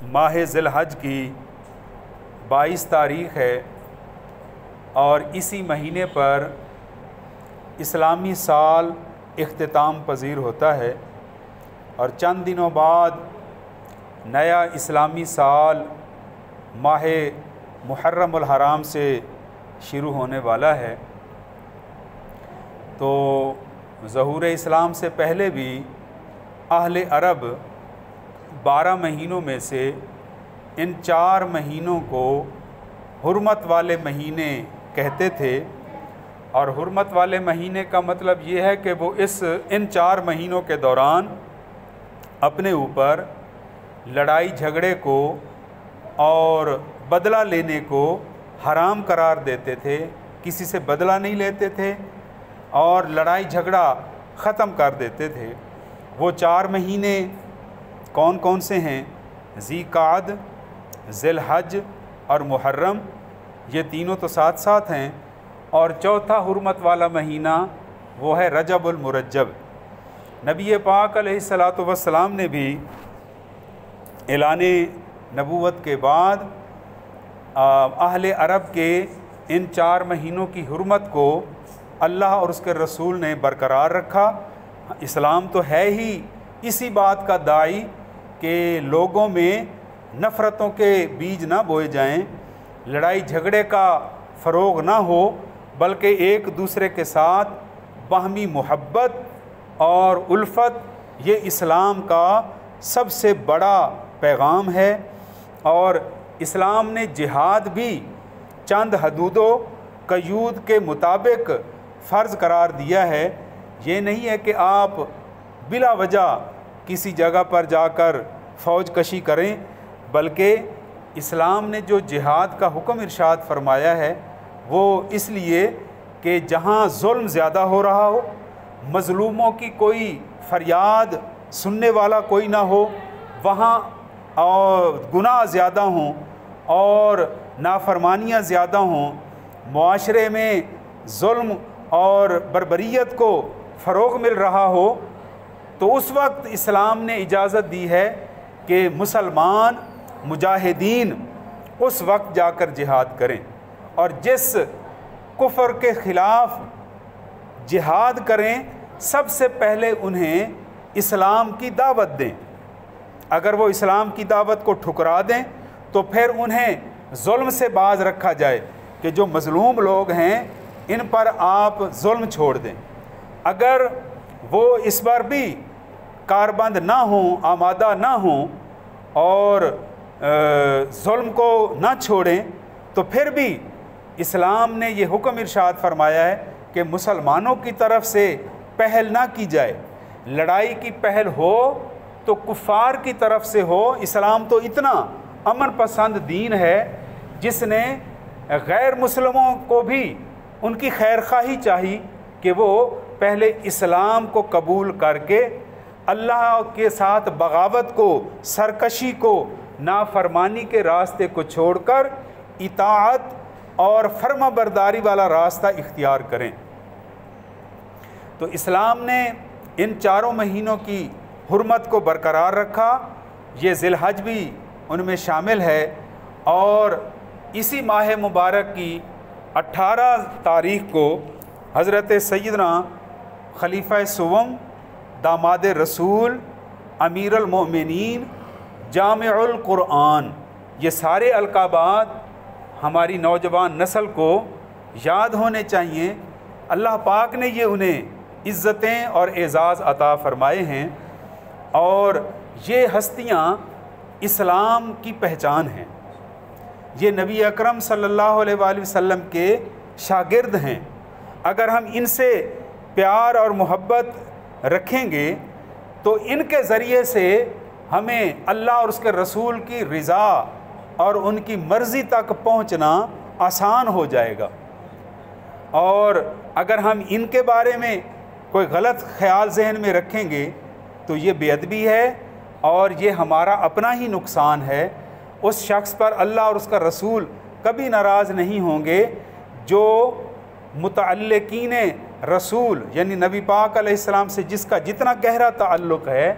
माह ज़िलहज की 22 तारीख़ है और इसी महीने पर इस्लामी साल इख्तिताम पज़ीर होता है और चंद दिनों बाद नया इस्लामी साल माह मुहर्रमुल हराम से शुरू होने वाला है। तो ज़हूर इस्लाम से पहले भी अहले अरब 12 महीनों में से इन 4 महीनों को हुर्मत वाले महीने कहते थे और हुर्मत वाले महीने का मतलब ये है कि वो इन 4 महीनों के दौरान अपने ऊपर लड़ाई झगड़े को और बदला लेने को हराम करार देते थे, किसी से बदला नहीं लेते थे और लड़ाई झगड़ा ख़त्म कर देते थे। वो 4 महीने कौन कौन से हैं? ज़ीक़ाद, ज़िलहज और मुहर्रम, ये तीनों तो साथ साथ हैं। और चौथा हुर्मत वाला महीना वो है रजबुल मुरज्जब। नबी पाक अलैहिस्सलातु वस्सलाम ने भी ऐलाने नबूवत के बाद अहले अरब के इन 4 महीनों की हुर्मत को अल्लाह और उसके रसूल ने बरकरार रखा। इस्लाम तो है ही इसी बात का दाई कि लोगों में नफ़रतों के बीज ना बोए जाएं, लड़ाई झगड़े का फ़रोग़ ना हो, बल्कि एक दूसरे के साथ बाहमी मोहब्बत और उल्फत ये इस्लाम का सबसे बड़ा पैगाम है। और इस्लाम ने जिहाद भी चंद हदूदों क़यूद के मुताबिक फ़र्ज़ करार दिया है। ये नहीं है कि आप बिला वजह किसी जगह पर जाकर फ़ौज कशी करें, बल्कि इस्लाम ने जो जिहाद का हुक्म इरशाद फरमाया है वो इसलिए कि जहाँ जुल्म ज़्यादा हो रहा हो, मज़लूमों की कोई फ़रियाद सुनने वाला कोई ना हो, वहाँ और गुनाह ज़्यादा हों और नाफरमानियाँ ज़्यादा हों, मुआशरे में जुल्म और बर्बरियत को फ़रोग़ मिल रहा हो, तो उस वक्त इस्लाम ने इजाज़त दी है कि मुसलमान मुजाहिदीन उस वक्त जाकर जिहाद करें और जिस कुफ़र के ख़िलाफ़ जिहाद करें सबसे पहले उन्हें इस्लाम की दावत दें। अगर वो इस्लाम की दावत को ठुकरा दें तो फिर उन्हें जुल्म से बाज रखा जाए कि जो मज़लूम लोग हैं इन पर आप जुल्म छोड़ दें। अगर वो इस बार भी कारबंद ना हों, आमादा ना हों और जुल्म को ना छोड़ें, तो फिर भी इस्लाम ने ये हुक्म इरशाद फरमाया है कि मुसलमानों की तरफ से पहल ना की जाए। लड़ाई की पहल हो तो कुफ़ार की तरफ से हो। इस्लाम तो इतना अमन पसंद दीन है जिसने गैर मुस्लिमों को भी उनकी खैर खाही चाहिए कि वो पहले इस्लाम को कबूल करके अल्लाह के साथ बगावत को, सरकशी को, नाफरमानी के रास्ते को छोड़कर इताअत और फर्माबरदारी वाला रास्ता इख्तियार करें। तो इस्लाम ने इन 4 महीनों की हुर्मत को बरकरार रखा। ये ज़िलहज भी उनमें शामिल है और इसी माह मुबारक की 18 तारीख़ को हज़रत सैयदना खलीफ़ा सुवम, दामाद रसूल, अमीरुल मोमिनीन, जामिउल कुरान, ये सारे अलक़ाबात हमारी नौजवान नस्ल को याद होने चाहिए। अल्लाह पाक ने ये उन्हें इज़्ज़तें और एज़ाज़ अता फ़रमाए हैं और ये हस्तियाँ इस्लाम की पहचान हैं। ये नबी अकरम सल्लल्लाहु अलैहि वसल्लम के शागिर्द हैं। अगर हम इनसे प्यार और मोहब्बत रखेंगे तो इनके ज़रिए से हमें अल्लाह और उसके रसूल की रज़ा और उनकी मर्ज़ी तक पहुंचना आसान हो जाएगा। और अगर हम इनके बारे में कोई गलत ख़्याल जहन में रखेंगे तो ये बेअदबी है और ये हमारा अपना ही नुकसान है। उस शख्स पर अल्लाह और उसका रसूल कभी नाराज़ नहीं होंगे जो मुतअल्लिकीन रसूल यानी नबी पाक अलैहिस्सलाम से जिसका जितना गहरा ताल्लुक़ है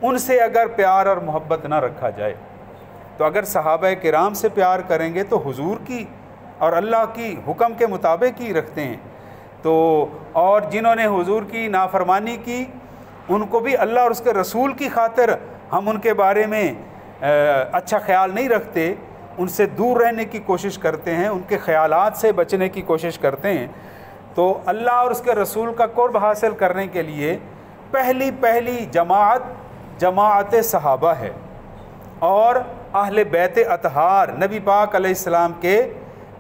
उनसे अगर प्यार और मोहब्बत ना रखा जाए। तो अगर सहाबा किराम से प्यार करेंगे तो हुजूर की और अल्लाह की हुक्म के मुताबिक ही रखते हैं। तो और जिन्होंने हुजूर की नाफरमानी की उनको भी अल्लाह और उसके रसूल की खातिर हम उनके बारे में अच्छा ख्याल नहीं रखते, उनसे दूर रहने की कोशिश करते हैं, उनके ख़यालात से बचने की कोशिश करते हैं। तो अल्लाह और उसके रसूल का कुर्ब हासिल करने के लिए पहली जमाअत सहाबा है और अहले बैत अतहार नबी पाक अलैहिस्सलाम के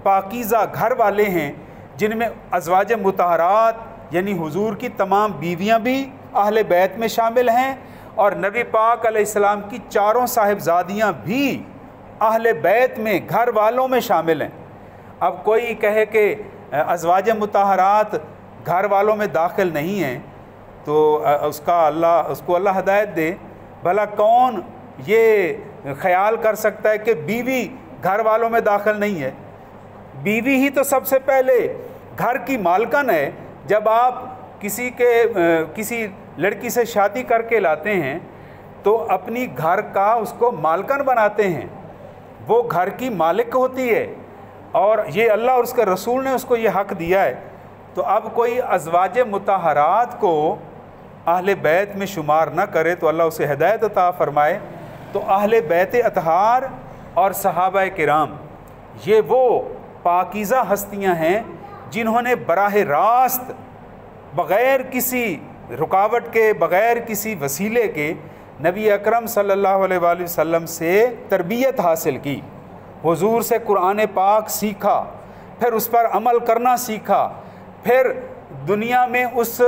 पाकीज़ा घर वाले हैं, जिनमें अज़वाज मुतहरात यानी हुजूर की तमाम बीवियां भी अहले बैत में शामिल हैं और नबी पाक अलैहिस्सलाम की चारों साहिबजादियां भी अहले बैत में घर वालों में शामिल हैं। अब कोई कहे कि अज़वाज मुतहरात घर वालों में दाखिल नहीं हैं तो उसको अल्लाह हिदायत दे। भला कौन ये ख्याल कर सकता है कि बीवी घर वालों में दाखिल नहीं है? बीवी ही तो सबसे पहले घर की मालकन है। जब आप किसी लड़की से शादी करके लाते हैं तो अपनी घर का उसको मालकन बनाते हैं, वो घर की मालिक होती है और ये अल्लाह और उसके रसूल ने उसको ये हक़ दिया है। तो अब कोई अज़वाज मुतहरात को अहले बैत में शुमार न करे तो अल्लाह उसे हिदायत अता फ़रमाए। तो अहले बैत अतहार और सहाबा किराम ये वो पाकीज़ा हस्तियां हैं जिन्होंने बराह रास्त बग़ैर किसी रुकावट के, बग़ैर किसी वसीले के नबी अकरम सल्लल्लाहु अलैहि वसल्लम से तरबियत हासिल की, हुजूर से कुरान पाक सीखा, फिर उस पर अमल करना सीखा, फिर दुनिया में उस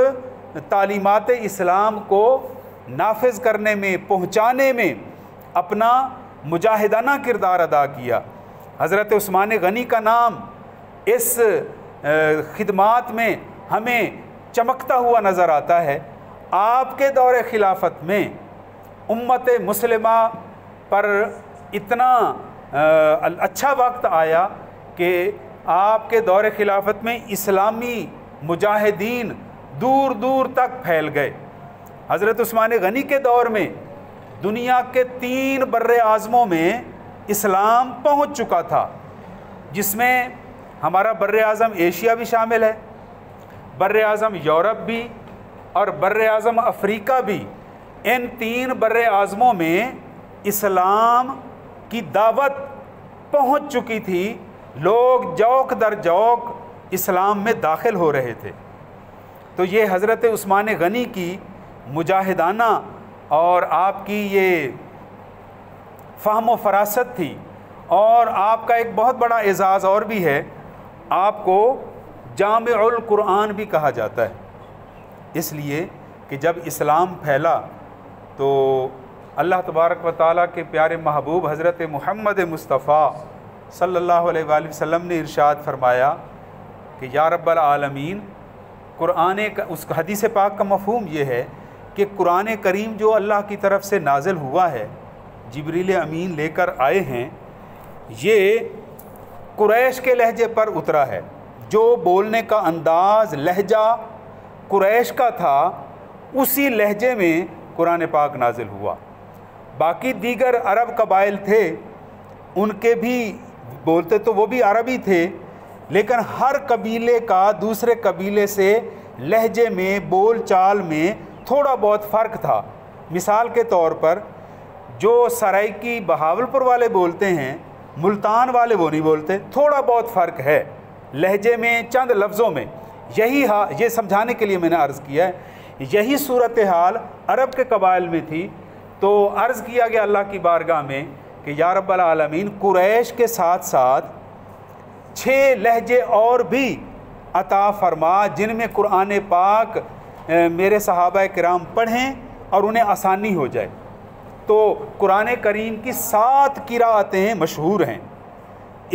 तालीमात इस्लाम को नाफिज करने में, पहुँचाने में अपना मुजाहिदाना किरदार अदा किया। हज़रत उस्मान गनी का नाम इस खिदमात में हमें चमकता हुआ नज़र आता है। आपके दौरे खिलाफत में उम्मत मुस्लिमा पर इतना अच्छा वक्त आया कि आपके दौरे खिलाफत में इस्लामी मुजाहिदीन दूर दूर तक फैल गए। हज़रत उस्मान गनी के दौर में दुनिया के 3 बर्रे आज़मों में इस्लाम पहुंच चुका था, जिसमें हमारा बर्रे आज़म एशिया भी शामिल है, बर्रे आज़म यूरोप भी और बर्रे आज़म अफ्रीका भी। इन 3 बर्रे आज़मों में इस्लाम की दावत पहुंच चुकी थी, लोग जौक दर जौक इस्लाम में दाखिल हो रहे थे। तो ये हज़रत उस्मान गनी की मुजाहिदाना और आपकी ये फ़हम व फ़रासत थी। और आपका एक बहुत बड़ा एज़ाज़ और भी है, आपको जामिउल कुरान भी कहा जाता है, इसलिए कि जब इस्लाम फैला तो अल्लाह तबारक व तआला के प्यारे महबूब हज़रत मुहम्मद मुस्तफ़ा सल्लल्लाहु अलैहि वसल्लम ने इरशाद फरमाया कि या रब्बल आलमीन, कुरान का उस हदीस पाक का मफ़हूम ये है कि कुरान करीम जो अल्लाह की तरफ से नाज़िल हुआ है, जिब्रील अमीन लेकर आए हैं, ये कुरैश के लहजे पर उतरा है। जो बोलने का अंदाज़ लहजा कुरैश का था, उसी लहजे में कुरान पाक नाजिल हुआ। बाकी दीगर अरब कबाइल थे, उनके भी बोलते तो वो भी अरबी थे, लेकिन हर कबीले का दूसरे कबीले से लहजे में, बोल चाल में थोड़ा बहुत फ़र्क था। मिसाल के तौर पर जो सराइकी बहावलपुर वाले बोलते हैं, मुल्तान वाले वो नहीं बोलते, थोड़ा बहुत फ़र्क है लहजे में, चंद लफ्ज़ों में। ये समझाने के लिए मैंने अर्ज़ किया है। यही सूरत हाल अरब के कबाइल में थी। तो अर्ज़ किया गया अल्लाह की बारगाह में कि या रब्बल आलमीन, कुरैश के साथ साथ 6 लहजे और भी अता फ़रमा, जिनमें कुरान पाक मेरे सहाबा किराम पढ़ें और उन्हें आसानी हो जाए। तो कुरान करीम की 7 किराअतें मशहूर हैं।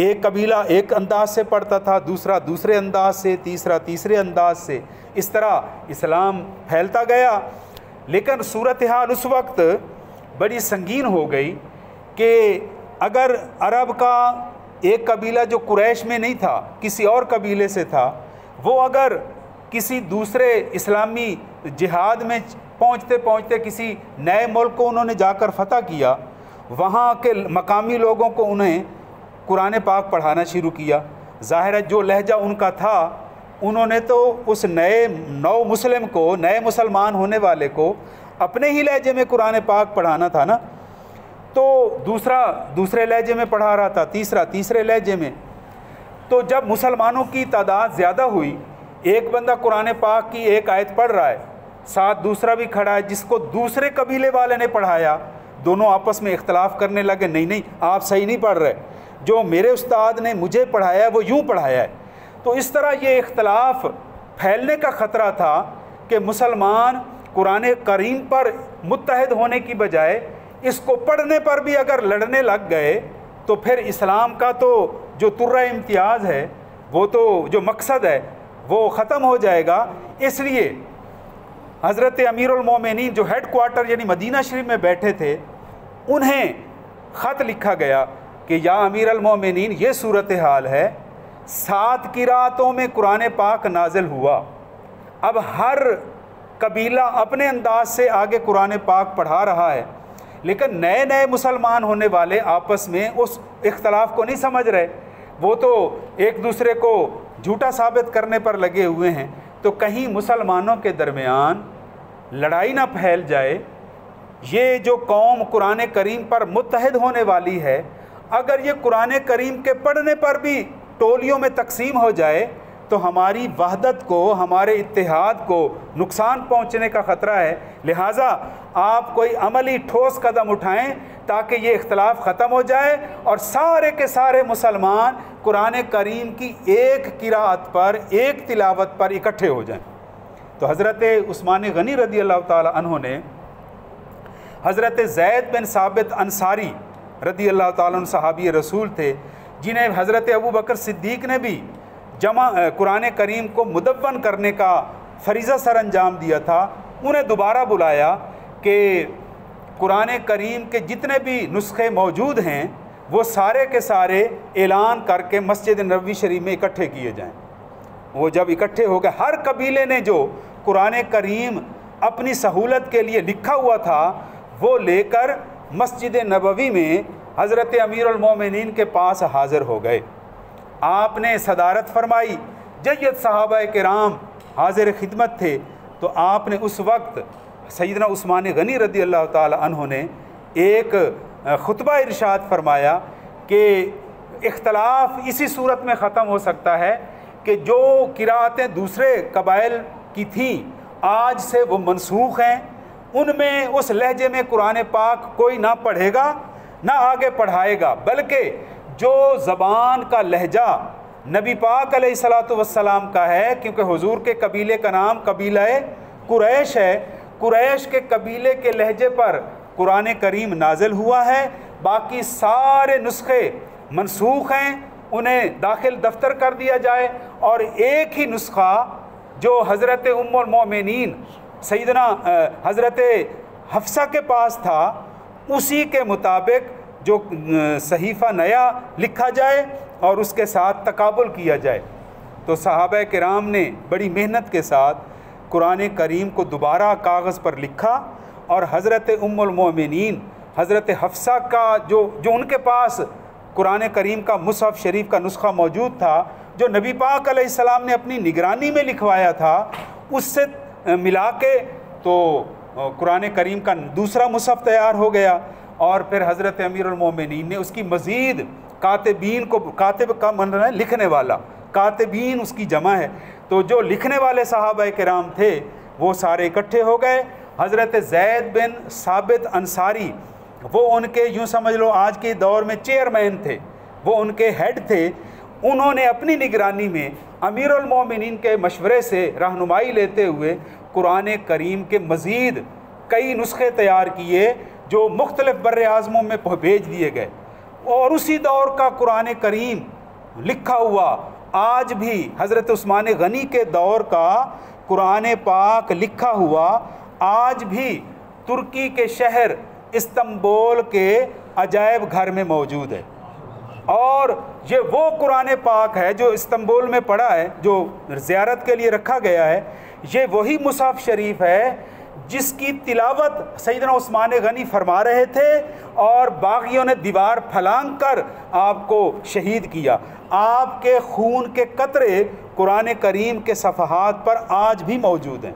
एक कबीला एक अंदाज से पढ़ता था, दूसरा दूसरे अंदाज से, तीसरा तीसरे अंदाज से। इस तरह इस्लाम फैलता गया। लेकिन सूरत हाल उस वक्त बड़ी संगीन हो गई कि अगर अरब का एक कबीला जो कुरैश में नहीं था, किसी और कबीले से था, वो अगर किसी दूसरे इस्लामी जिहाद में पहुँचते पहुँचते किसी नए मुल्क को उन्होंने जाकर फ़तह किया वहाँ के मकामी लोगों को उन्हें कुरान पाक पढ़ाना शुरू किया। ज़ाहिर है जो लहजा उनका था, उन्होंने तो उस नए नौ मुस्लिम को, नए मुसलमान होने वाले को अपने ही लहजे में कुरान पाक पढ़ाना था ना। तो दूसरे लहजे में पढ़ा रहा था, तीसरे लहजे में। तो जब मुसलमानों की तादाद ज़्यादा हुई, एक बंदा कुरान पाक की एक आयत पढ़ रहा है, साथ दूसरा भी खड़ा है जिसको दूसरे कबीले वाले ने पढ़ाया, दोनों आपस में इख्तलाफ करने लगे, नहीं आप सही नहीं पढ़ रहे, जो मेरे उस्ताद ने मुझे पढ़ाया है वो यूँ पढ़ाया है। तो इस तरह ये इख्तलाफ फैलने का ख़तरा था कि मुसलमान कुरान करीम पर मुत्तहद होने की बजाय इसको पढ़ने पर भी अगर लड़ने लग गए तो फिर इस्लाम का तो जो तुर्रा इम्तियाज़ है, वो तो जो मकसद है वो ख़त्म हो जाएगा। इसलिए हज़रत अमीरुल मोमिनीन जो हेड क्वार्टर यानी मदीना शरीफ में बैठे थे, उन्हें ख़त लिखा गया कि या अमीरुल मोमिनीन, ये सूरत हाल है, 7 किरातों में कुरान पाक नाजिल हुआ। अब हर कबीला अपने अंदाज से आगे कुरान पाक पढ़ा रहा है, लेकिन नए नए मुसलमान होने वाले आपस में उस इख्तलाफ को नहीं समझ रहे, वो तो एक दूसरे को झूठा साबित करने पर लगे हुए हैं। तो कहीं मुसलमानों के दरमियान लड़ाई ना फैल जाए। ये जो कौम कुरान करीम पर मुत्तहद होने वाली है, अगर ये कुरान करीम के पढ़ने पर भी टोलियों में तकसीम हो जाए तो हमारी वहदत को, हमारे इत्तेहाद को नुकसान पहुंचने का ख़तरा है। लिहाजा आप कोई अमली ठोस कदम उठाएं ताकि ये इख्तलाफ ख़त्म हो जाए और सारे के सारे मुसलमान कुरान करीम की एक किराअत पर, एक तिलावत पर इकट्ठे हो जाएं। तो हज़रत उस्मान गनी रदी अल्लाह ताला अन्हु ने हज़रत ज़ैद बिन साबित अंसारी रदी अल्लाह ताला अन्हु सहाबी रसूल थे, जिन्हें हज़रत अबू बकर सिद्दीक़ ने भी कुरान करीम को मुदव्वन करने का फ़रीज़ा सर अंजाम दिया था, उन्हें दोबारा बुलाया कि कुरान करीम के जितने भी नुस्खे मौजूद हैं वो सारे के सारे ऐलान करके मस्जिद नबवी शरीफ में इकट्ठे किए जाएं। वो जब इकट्ठे हो गए, हर कबीले ने जो कुरान करीम अपनी सहूलत के लिए लिखा हुआ था वो लेकर मस्जिद नबवी में हज़रत अमीरुल मोमिनीन के पास हाज़िर हो गए। आपने सदारत फरमाई, जय्यद सहाबा किराम हाज़िर खिदमत थे। तो आपने उस वक्त सैयदना उस्मान गनी रदी अल्लाह ताला अन्हु ने एक खुतबा इरशाद फरमाया कि इख्तलाफ इसी सूरत में ख़त्म हो सकता है कि जो किराअतें दूसरे कबाइल की थीं आज से वो मनसूख हैं, उनमें उस लहजे में कुरान पाक कोई ना पढ़ेगा ना आगे पढ़ाएगा, बल्कि जो ज़बान का लहजा नबी पाक अलैहिस्सलातु वस्सलाम का है, क्योंकि हुजूर के कबीले का नाम कबीला कुरैश है, कुरैश के कबीले के लहजे पर कुरान करीम नाजिल हुआ है। बाकी सारे नुस्खे मनसूख हैं, उन्हें दाखिल दफ्तर कर दिया जाए और एक ही नुस्खा जो हज़रत उम्मुल मोमिनीन सैयदना हज़रत हफ्सा के पास था, उसी के मुताबिक जो सहीफ़ा नया लिखा जाए और उसके साथ तकाबुल किया जाए। तो सहाबा किराम ने बड़ी मेहनत के साथ कुरान करीम को दोबारा कागज़ पर लिखा और हज़रत उम्मुल मोमिनीन हज़रत हफ्सा का जो उनके पास कुरान करीम का मुसहफ़ शरीफ का नुस्खा मौजूद था, जो नबी पाक अलैहिस्सलाम ने अपनी निगरानी में लिखवाया था, उससे मिला के तो कुरान करीम का दूसरा मुसहफ़ तैयार हो गया। और फिर हज़रत अमीरुल मोमिनीन ने उसकी मज़ीद कातिबीन को, कातिब का मन है लिखने वाला, कातिबीन उसकी जमा है, तो जो लिखने वाले सहाबा किराम थे वो सारे इकट्ठे हो गए। हज़रत ज़ैद बिन साबित अंसारी, वो उनके यूँ समझ लो आज के दौर में चेयरमैन थे, वो उनके हेड थे। उन्होंने अपनी निगरानी में अमीरुल मोमिनीन के मशवरे से रहनुमाई लेते हुए कुरान करीम के मज़ीद कई नुस्खे तैयार किए जो मुख्तलिफ़ बर्रे आज़मों में भेज दिए गए। और उसी दौर का कुरान करीम लिखा हुआ आज भी हज़रत उस्मान गनी के दौर का कुरान पाक लिखा हुआ आज भी तुर्की के शहर इस्तांबुल के अजायब घर में मौजूद है। और ये वो कुरान पाक है जो इस्तांबुल में पड़ा है, जो ज़ियारत के लिए रखा गया है। ये वही मुसहफ़ शरीफ है जिसकी तिलावत सैयदना उस्मान गनी फरमा रहे थे, और बागियों ने दीवार फलांग कर आपको शहीद किया। आपके खून के कतरे कुरान करीम के सफ़हात पर आज भी मौजूद हैं।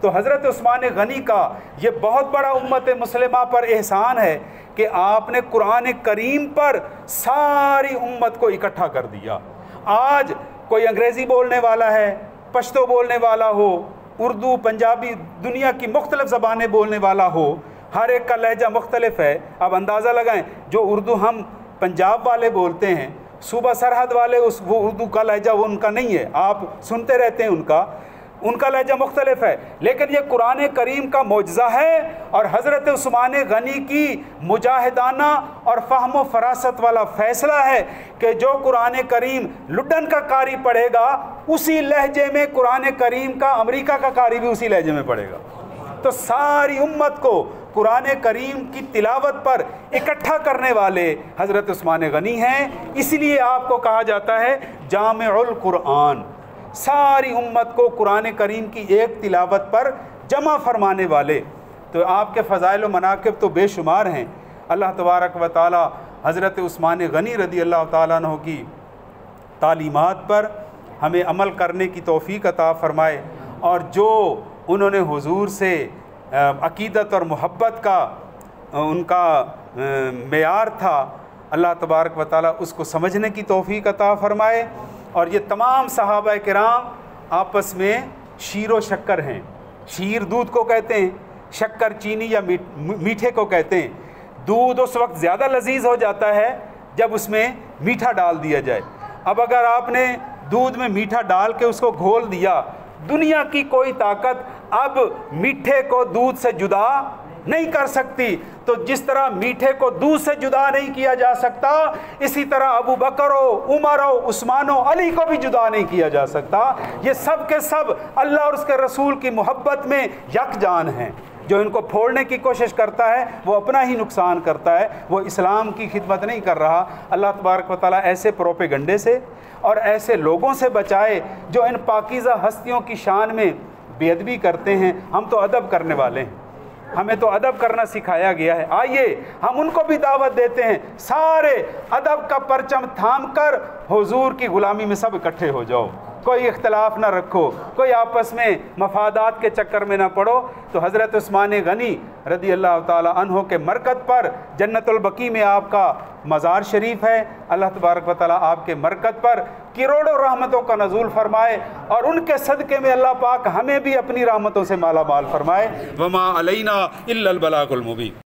तो हज़रत उस्मान गनी का ये बहुत बड़ा उम्मत मुस्लिमा पर एहसान है कि आपने कुरान करीम पर सारी उम्मत को इकट्ठा कर दिया। आज कोई अंग्रेज़ी बोलने वाला है, पश्तो बोलने वाला हो, उर्दू, पंजाबी, दुनिया की मुख्तलिफ़ ज़बानें बोलने वाला हो, हर एक का लहजा मुख्तलिफ है। अब अंदाज़ा लगाएं, जो उर्दू हम पंजाब वाले बोलते हैं, सूबा सरहद वाले वो उर्दू का लहजा वो उनका नहीं है, आप सुनते रहते हैं उनका लहजा मुख्तलिफ है। लेकिन ये कुरान करीम का मौजज़ा है और हज़रत उस्मान गनी की मुजाहिदाना और फ़हम व फ़रासत वाला फ़ैसला है कि जो कुरान करीम लुड्डन का कारी पढ़ेगा उसी लहजे में कुरान करीम का अमेरिका का कारी भी उसी लहजे में पढ़ेगा। तो सारी उम्मत को कुरान करीम की तिलावत पर इकट्ठा करने वाले हज़रत उस्मान गनी हैं। इसलिए आपको कहा जाता है जामिउल कुरान, सारी उम्मत को कुरान करीम की एक तिलावत पर जमा फरमाने वाले। तो आपके फ़ज़ाइल व मनाक़िब तो बेशुमार हैं। अल्लाह तबारक व तआला हज़रत उस्मान गनी रदी अल्लाह तआला अन्हु की तालीमात पर हमें अमल करने की तौफ़ीक़ अता फ़रमाए, और जो उन्होंने हुज़ूर से अक़ीदत और मोहब्बत का उनका मेयार था, अल्लाह तबारक व तआला उसको समझने की तौफ़ीक़ अता फ़रमाए। और ये तमाम सहाबा किराम आपस में शीर व शक्कर हैं। शीर दूध को कहते हैं, शक्कर चीनी या मीठे को कहते हैं। दूध उस वक्त ज़्यादा लजीज हो जाता है जब उसमें मीठा डाल दिया जाए। अब अगर आपने दूध में मीठा डाल के उसको घोल दिया, दुनिया की कोई ताकत अब मीठे को दूध से जुदा नहीं कर सकती। तो जिस तरह मीठे को दूध से जुदा नहीं किया जा सकता, इसी तरह अबू बकर, उमर, उस्मान, अली को भी जुदा नहीं किया जा सकता। ये सब के सब अल्लाह और उसके रसूल की मोहब्बत में यकजान हैं। जो इनको फोड़ने की कोशिश करता है वो अपना ही नुकसान करता है, वो इस्लाम की खिदमत नहीं कर रहा। अल्लाह तबारक व तआला ऐसे प्रोपेगंडे से और ऐसे लोगों से बचाए जो इन पाकीज़ा हस्तियों की शान में बेअदबी करते हैं। हम तो अदब करने वाले हैं, हमें तो अदब करना सिखाया गया है। आइए हम उनको भी दावत देते हैं, सारे अदब का परचम थाम कर हुजूर की ग़ुलामी में सब इकट्ठे हो जाओ। कोई इख्तलाफ ना रखो, कोई आपस में मफादात के चक्कर में ना पड़ो। तो हज़रत उस्मान गनी रदी अल्लाह ताला अन्हो के मरकत पर जन्नतुल बकी में आपका मज़ार शरीफ है। अल्लाह तबारक व तआला आपके मरकत पर करोड़ों रहमतों का नज़ूल फरमाए और उनके सदक़े में अल्लाह पाक हमें भी अपनी रहमतों से माला माल फरमाए। वमा अलैना इल्लल बलागुल मुबीन।